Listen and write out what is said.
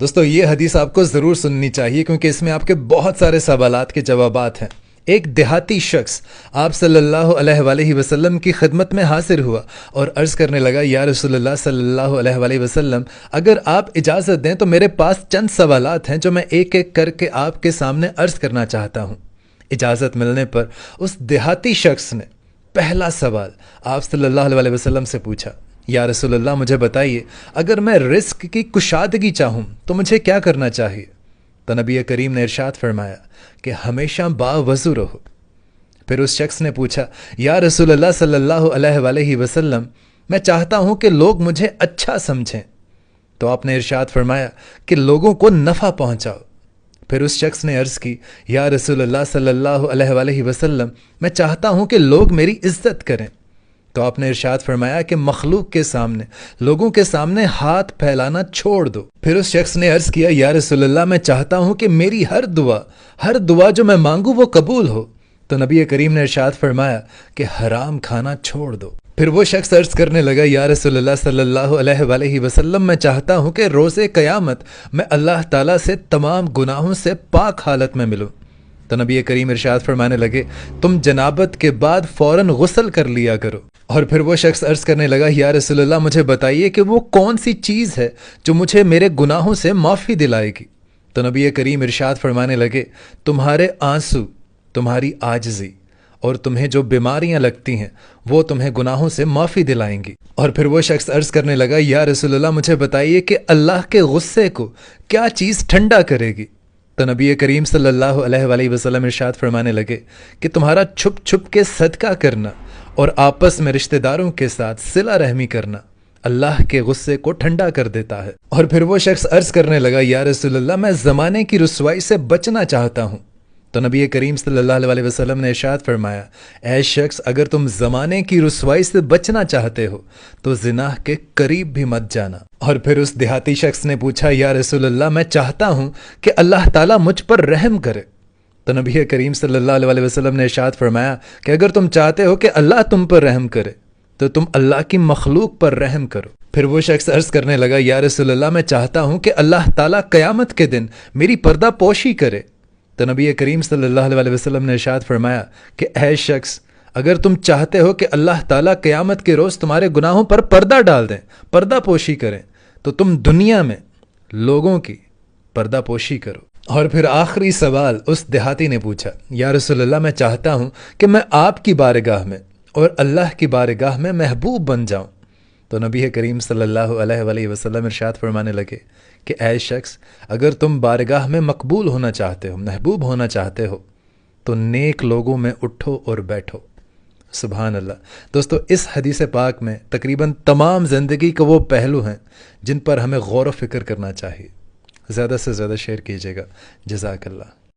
دوستو یہ حدیث آپ کو ضرور سننی چاہیے کیونکہ اس میں آپ کے بہت سارے سوالات کے جوابات ہیں۔ ایک دیہاتی شخص آپ صلی اللہ علیہ وآلہ وسلم کی خدمت میں حاضر ہوا اور عرض کرنے لگا، یا رسول اللہ صلی اللہ علیہ وآلہ وسلم، اگر آپ اجازت دیں تو میرے پاس چند سوالات ہیں جو میں ایک ایک کر کے آپ کے سامنے عرض کرنا چاہتا ہوں۔ اجازت ملنے پر اس دیہاتی شخص نے پہلا سوال آپ صلی اللہ علیہ وسلم سے پوچھا، یا رسول اللہ مجھے بتائیے اگر میں رزق کی کشادگی چاہوں تو مجھے کیا کرنا چاہیے؟ تو نبی کریم نے ارشاد فرمایا کہ ہمیشہ باوضو رہو۔ پھر اس شخص نے پوچھا، یا رسول اللہ صلی اللہ علیہ وآلہ وسلم، میں چاہتا ہوں کہ لوگ مجھے اچھا سمجھیں۔ تو آپ نے ارشاد فرمایا کہ لوگوں کو نفع پہنچاؤ۔ پھر اس شخص نے عرض کی، یا رسول اللہ صلی اللہ علیہ وآلہ وسلم، میں چاہتا ہوں کہ لوگ میری عزت کریں۔ تو آپ نے ارشاد فرمایا کہ مخلوق کے سامنے، لوگوں کے سامنے ہاتھ پھیلانا چھوڑ دو۔ پھر اس شخص نے عرض کیا، یا رسول اللہ میں چاہتا ہوں کہ میری ہر دعا جو میں مانگوں وہ قبول ہو۔ تو نبی کریم نے ارشاد فرمایا کہ حرام کھانا چھوڑ دو۔ پھر وہ شخص عرض کرنے لگا، یا رسول اللہ صلی اللہ علیہ وآلہ وسلم، میں چاہتا ہوں کہ روز قیامت میں اللہ تعالیٰ سے تمام گناہوں سے پاک حالت میں ملوں۔ تو نبی کریم ارشاد فرمانے لگے، تم جنابت کے بعد فوراً غسل کر لیا کرو۔ اور پھر وہ شخص عرض کرنے لگا، یا رسول اللہ مجھے بتائیے کہ وہ کون سی چیز ہے جو مجھے میرے گناہوں سے معافی دلائے گی؟ تو نبی کریم ارشاد فرمانے لگے، تمہارے آنسو، تمہاری عاجزی اور تمہیں جو بیماریاں لگتی ہیں وہ تمہیں گناہوں سے معافی دلائیں گی۔ اور پھر وہ شخص عرض کرنے لگا، یا رسول اللہ مجھے بتائیے کہ اللہ کے غصے کو کیا چیز ٹھنڈا کرے گی؟ تو نبی کریم صلی اللہ علیہ وآلہ وسلم ارشاد فرمانے لگے کہ تمہارا چھپ چھپ کے صدقہ کرنا اور آپس میں رشتہ داروں کے ساتھ صلہ رحمی کرنا اللہ کے غصے کو ٹھنڈا کر دیتا ہے۔ اور پھر وہ شخص عرض کرنے لگا، یا رسول اللہ میں زمانے کی رسوائی سے بچنا چاہتا ہوں۔ تو نبی کریم صلی اللہ علیہ وسلم نے ارشاد فرمایا، اے شخص اگر تم زمانے کی رسوائی سے بچنا چاہتے ہو تو زنا کے قریب بھی مت جانا۔ اور پھر اس دیہاتی شخص نے پوچھا، یا رسول اللہ میں چاہتا ہوں کہ اللہ تعالیٰ مجھ پر رحم کرے۔ تو نبی کریم صلی اللہ علیہ وسلم نے ارشاد فرمایا کہ اگر تم چاہتے ہو کہ اللہ تم پر رحم کرے تو تم اللہ کی مخلوق پر رحم کرو۔ پھر وہ شخص عرض کرنے لگا، یا رسول اللہ میں چاہتا ہوں کہ اللہ تعالیٰ قیامت کے دن میری پردہ پوشی کرے۔ تو نبی کریم صلی اللہ علیہ وسلم نے ارشاد فرمایا کہ اے شخص اگر تم چاہتے ہو کہ اللہ تعالیٰ قیامت کے روز تمہارے گناہوں پر پردہ ڈال دیں، پردہ پوشی کریں، تو تم دنیا میں لوگوں کی پردہ پوشی کرو۔ اور پھر آخری سوال اس دیہاتی نے پوچھا، یا رسول اللہ میں چاہتا ہوں کہ میں آپ کی بارگاہ میں اور اللہ کی بارگاہ میں محبوب بن جاؤں۔ تو نبی کریم صلی اللہ علیہ وآلہ وسلم ارشاد فرمانے لگے کہ اے شخص اگر تم بارگاہ میں مقبول ہونا چاہتے ہو، محبوب ہونا چاہتے ہو تو نیک لوگوں میں اٹھو اور بیٹھو۔ سبحان اللہ۔ دوستو اس حدیث پاک میں تقریباً تمام زندگی کے وہ پہلو ہیں جن پر ہمیں غور و فکر کرنا چاہیے۔ زیادہ سے زیادہ شیئر کیجیے گا۔ جزاک اللہ۔